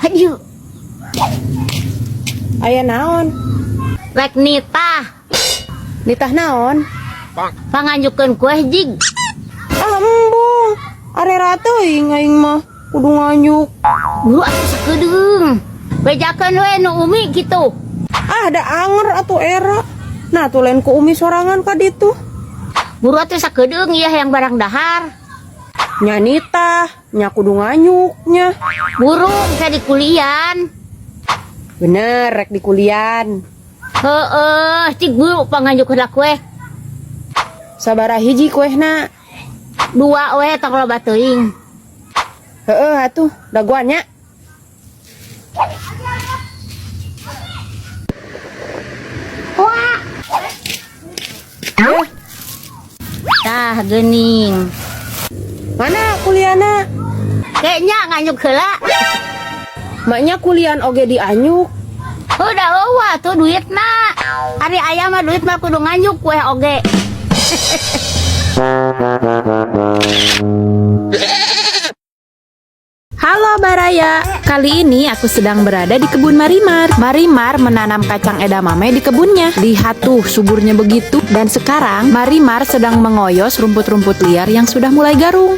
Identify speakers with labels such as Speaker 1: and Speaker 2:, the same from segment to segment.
Speaker 1: Haju.
Speaker 2: Aya naon?
Speaker 1: Rek nitah.
Speaker 2: Nitah naon?
Speaker 1: Panganjukeun kue jig.
Speaker 2: Embung. Are ratu aing mah kudu nganyuk.
Speaker 1: Buru atuh sakedeung. Bejakeun we nu umi kitu.
Speaker 2: Da anger atuh era. Nah tuh lain ku umi sorangan ka ditu.
Speaker 1: Buru atuh sakedeung ieu yang barang dahar.
Speaker 2: Nya nitah, nya kudu nganyuknya.
Speaker 1: Buru kayak di kulian.
Speaker 2: Bener rek di kulian.
Speaker 1: Cik buru panganjukeun kue.
Speaker 2: Sabaraha hiji kuehna?
Speaker 1: 2 we tong loba teuing.
Speaker 2: Atuh daguannya.
Speaker 1: Wah. Tah geuning.
Speaker 2: Mana kuliahna?
Speaker 1: Kayaknya nganyuk heula.
Speaker 2: Maknya kuliah oge dianyuk.
Speaker 1: Udah eueuh tuh duitna. Ari aya mah duit mah kudu nganyuk kue oge.
Speaker 3: Halo Baraya, kali ini aku sedang berada di kebun Marimar. Marimar menanam kacang edamame di kebunnya. Lihat tuh suburnya begitu. Dan sekarang Marimar sedang mengoyos rumput-rumput liar yang sudah mulai garung.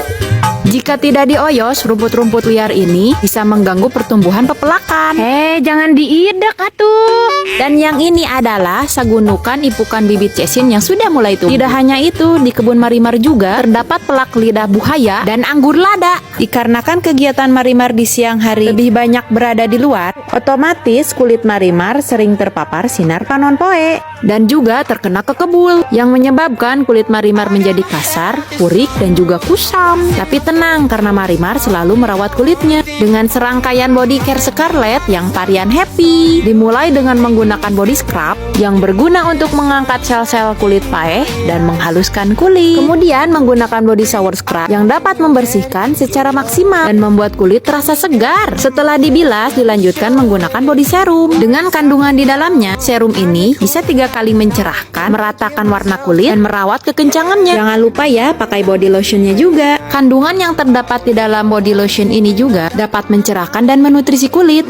Speaker 3: Jika tidak dioyos, rumput-rumput liar ini bisa mengganggu pertumbuhan pepelakan. Jangan diidek atuh. Dan yang ini adalah sagunukan ipukan bibit cesin yang sudah mulai tumbuh. Tidak hanya itu, di kebun Marimar juga terdapat pelak lidah buaya dan anggur lada. Dikarenakan kegiatan Marimar di siang hari lebih banyak berada di luar, otomatis kulit Marimar sering terpapar sinar panon poe dan juga terkena kekebul yang menyebabkan kulit Marimar menjadi kasar, purik dan juga kusam. Tapi tenang, karena Marimar selalu merawat kulitnya dengan serangkaian body care Scarlett yang varian happy. Dimulai dengan menggunakan body scrub yang berguna untuk mengangkat sel-sel kulit paeh dan menghaluskan kulit. Kemudian menggunakan body shower scrub yang dapat membersihkan secara maksimal dan membuat kulit terasa segar. Setelah dibilas, dilanjutkan menggunakan body serum. Dengan kandungan di dalamnya, serum ini bisa 3 kali mencerahkan, meratakan warna kulit, dan merawat kekencangannya. Jangan lupa ya, pakai body lotionnya juga. Kandungan yang terdapat di dalam body lotion ini juga dapat mencerahkan dan menutrisi kulit.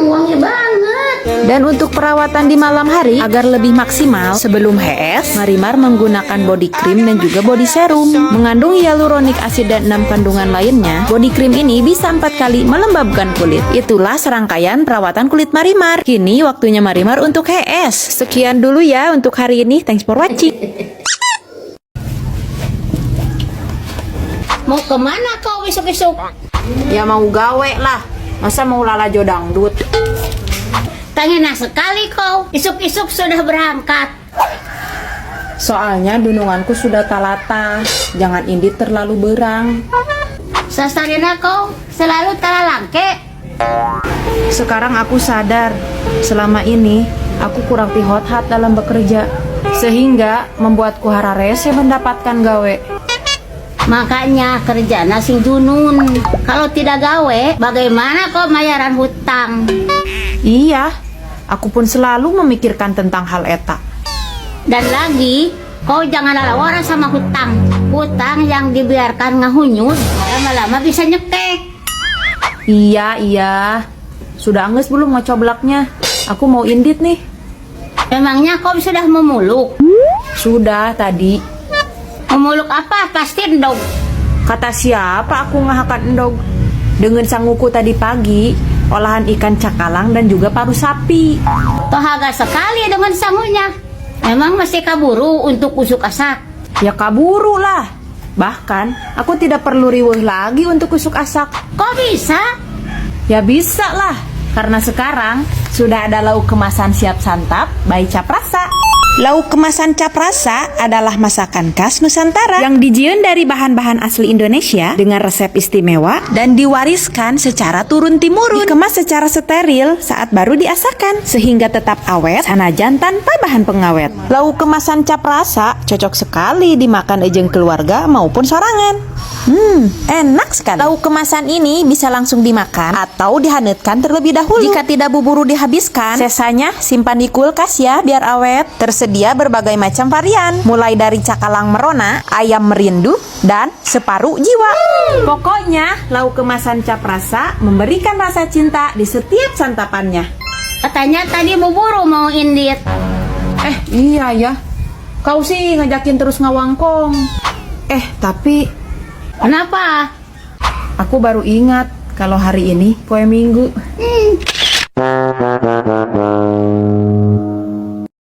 Speaker 1: Wangi banget.
Speaker 3: Dan untuk perawatan di malam hari agar lebih maksimal, sebelum HS, Marimar menggunakan body cream dan juga body serum. Mengandung hyaluronic acid dan 6 kandungan lainnya, body cream ini bisa 4 kali melembabkan kulit. Itulah serangkaian perawatan kulit Marimar. Kini waktunya Marimar untuk HS. Sekian dulu ya untuk hari ini. Thanks for watching.
Speaker 1: Mau kemana kau besok-besok?
Speaker 2: Ya mau gawe lah. Masa mau lalajo dangdut?
Speaker 1: Tengena sekali kau. Isuk-isuk sudah berangkat.
Speaker 2: Soalnya dununganku sudah talata. Jangan indit terlalu berang.
Speaker 1: Sasarina kau selalu talalangke.
Speaker 3: Sekarang aku sadar, selama ini aku kurang pihot-hat dalam bekerja, sehingga membuatku hararese mendapatkan gawe.
Speaker 1: Makanya kerjana sing junun. Kalau tidak gawe, bagaimana kau bayaran hutang?
Speaker 3: Iya, aku pun selalu memikirkan tentang hal eta.
Speaker 1: Dan lagi, kau jangan lawaran sama hutang. Hutang yang dibiarkan ngahunyut, lama-lama bisa nyekek.
Speaker 3: Iya. Sudah angges belum ngocoblaknya? Aku mau indit nih.
Speaker 1: Memangnya kau sudah memuluk?
Speaker 3: Sudah tadi.
Speaker 1: Memuluk apa? Pasti endog.
Speaker 3: Kata siapa aku ngahakan endog? Dengan sanguku tadi pagi, olahan ikan cakalang dan juga paru sapi.
Speaker 1: Tohaga sekali dengan sangunya. Memang mesti kaburu untuk usuk asak.
Speaker 3: Ya kaburu lah. Bahkan aku tidak perlu riweuh lagi untuk usuk asak.
Speaker 1: Kok bisa?
Speaker 3: Ya bisa lah. Karena sekarang sudah ada lauk kemasan siap santap by Caprasa. Lauk kemasan Caprasa adalah masakan khas Nusantara yang dijieun dari bahan-bahan asli Indonesia dengan resep istimewa dan diwariskan secara turun-temurun. Dikemas secara steril saat baru diasakan sehingga tetap awet sanajan tanpa bahan pengawet. Lauk kemasan Caprasa cocok sekali dimakan ejeng keluarga maupun sorangan. Enak sekali. Lauk kemasan ini bisa langsung dimakan atau dihangatkan terlebih dahulu. Jika tidak buru dihabiskan, sisanya simpan di kulkas ya biar awet. Tersedia berbagai macam varian, mulai dari cakalang merona, ayam merindu, dan separuh jiwa. Pokoknya, lauk kemasan Cap Rasa memberikan rasa cinta di setiap santapannya.
Speaker 1: Katanya tadi buru mau indit.
Speaker 3: Iya ya. Kau sih ngajakin terus ngawangkong. Tapi
Speaker 1: Kenapa?
Speaker 3: aku baru ingat kalau hari ini poe Minggu.